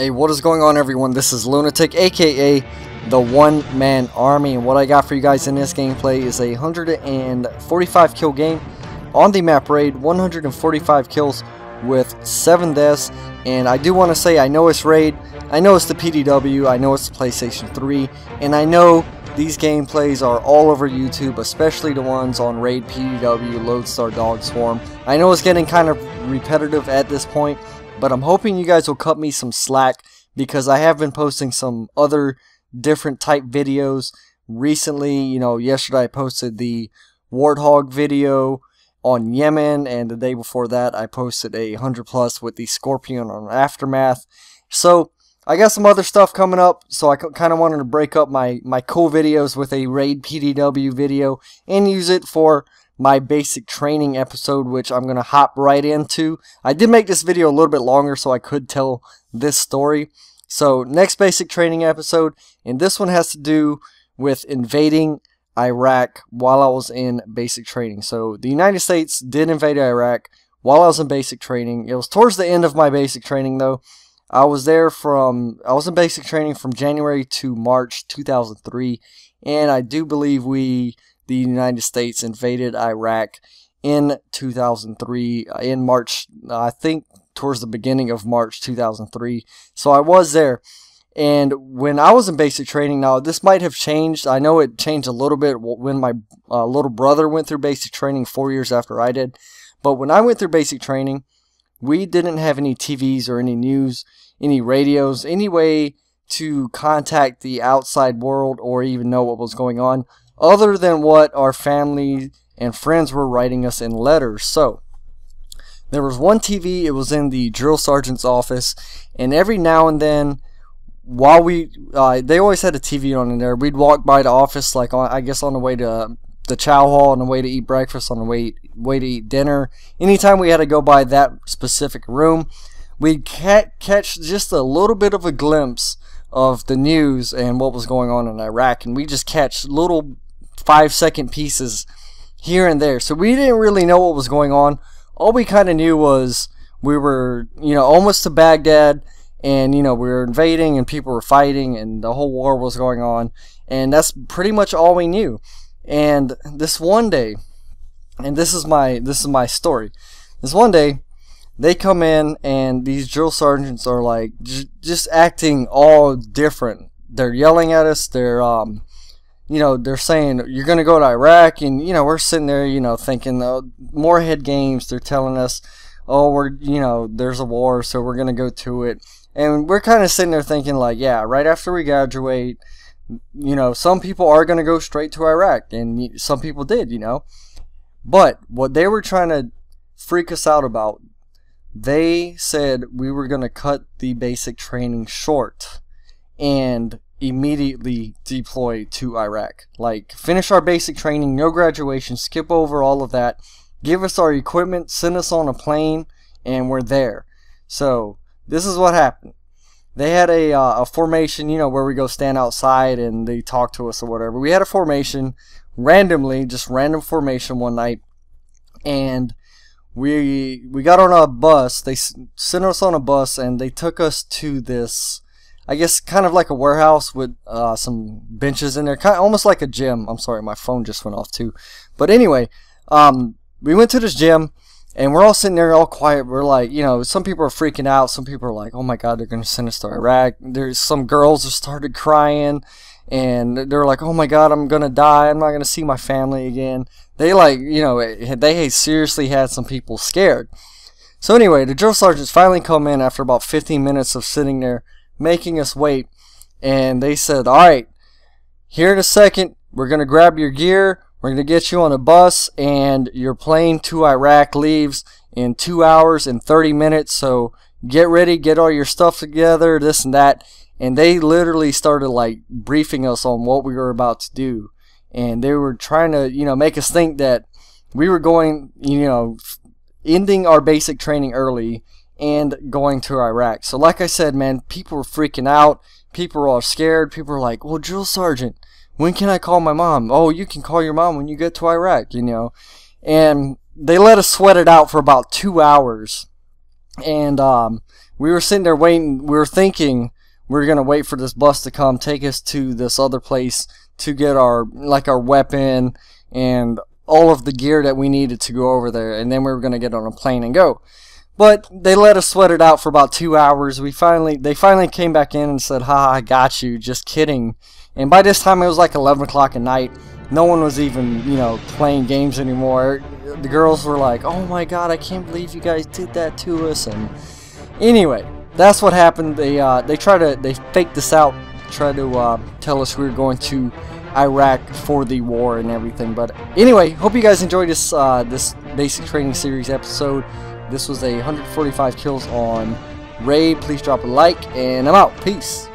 Hey, what is going on, everyone? This is Lunatic, aka the One-Man Army, and what I got for you guys in this gameplay is a 145 kill game on the map Raid. 145 kills with 7 deaths, and I do want to say, I know it's Raid, I know it's the PDW, I know it's the PlayStation 3, and I know these gameplays are all over YouTube, especially the ones on Raid, PDW, Lodestar, Dog Swarm. I know it's getting kind of repetitive at this point, but I'm hoping you guys will cut me some slack, because I have been posting some other different type videos recently. You know, yesterday I posted the Warthog video on Yemen, and the day before that I posted a 100+ with the Scorpion on Aftermath. So I got some other stuff coming up, so I kind of wanted to break up my cool videos with a Raid PDW video and use it for my basic training episode, which I'm going to hop right into. I did make this video a little bit longer so I could tell this story. So next basic training episode, and this one has to do with invading Iraq while I was in basic training. So the United States did invade Iraq while I was in basic training. It was towards the end of my basic training though. I was in basic training from January to March 2003, and I do believe the United States invaded Iraq in 2003, in March, I think towards the beginning of March 2003. So I was there. And when I was in basic training, now this might have changed. I know it changed a little bit when my little brother went through basic training 4 years after I did. But when I went through basic training, we didn't have any TVs or any news, any radios, any way to contact the outside world or even know what was going on, other than what our family and friends were writing us in letters. So there was one TV, it was in the drill sergeant's office, and every now and then, while they always had a TV on in there, we'd walk by the office, like I guess on the way to the chow hall, on the way to eat breakfast, on the way to eat dinner. Anytime we had to go by that specific room, we'd catch just a little bit of a glimpse of the news and what was going on in Iraq, and we just catch little 5-second pieces here and there. So we didn't really know what was going on. All we kind of knew was we were, almost to Baghdad, and we were invading and people were fighting and the whole war was going on, and that's pretty much all we knew. And this one day, and this is my story. This one day, they come in and these drill sergeants are like just acting all different. They're yelling at us. They're they're saying you're gonna go to Iraq, and we're sitting there, thinking more head games. They're telling us, oh, there's a war, so we're gonna go to it, and we're kind of sitting there thinking like, yeah, right after we graduate, some people are gonna go straight to Iraq, and some people did, But what they were trying to freak us out about, they said we were gonna cut the basic training short and immediately deploy to Iraq. Like, finish our basic training, no graduation, skip over all of that, give us our equipment, send us on a plane, and we're there. So this is what happened. They had a formation, where we go stand outside and they talk to us or whatever. We had a formation randomly, just random formation one night, and we got on a bus. They sent us on a bus and they took us to this, I guess, kind of like a warehouse with some benches in there, kind of almost like a gym. I'm sorry, my phone just went off too. But anyway, we went to this gym, and we're all sitting there all quiet. We're like, some people are freaking out. Some people are like, oh my God, they're going to send us to Iraq. There's some girls that started crying, and they're like, oh my God, I'm going to die. I'm not going to see my family again. They they seriously had some people scared. So anyway, the drill sergeants finally come in after about 15 minutes of sitting there, making us wait, and they said, alright, here in a second, we're going to grab your gear, we're going to get you on a bus, and your plane to Iraq leaves in 2 hours and 30 minutes, so get ready, get all your stuff together, this and that. And they literally started like briefing us on what we were about to do, and they were trying to make us think that we were going, ending our basic training early and going to Iraq. So like I said, man, people were freaking out. People were all scared. People were like, well, drill sergeant, when can I call my mom? Oh, you can call your mom when you get to Iraq, And they let us sweat it out for about 2 hours. And we were sitting there waiting. We were thinking we were gonna wait for this bus to come take us to this other place to get our weapon and all of the gear that we needed to go over there, and then we were gonna get on a plane and go. But they let us sweat it out for about 2 hours. They finally came back in and said, "Ha, I got you." Just kidding. And by this time it was like 11 o'clock at night. No one was even, you know, playing games anymore. The girls were like, "Oh my God, I can't believe you guys did that to us." And anyway, that's what happened. They faked this out, tried to tell us we were going to Iraq for the war and everything. But anyway, hope you guys enjoyed this this basic training series episode. This was a 145 kills on raid. Please drop a like, and I'm out. Peace.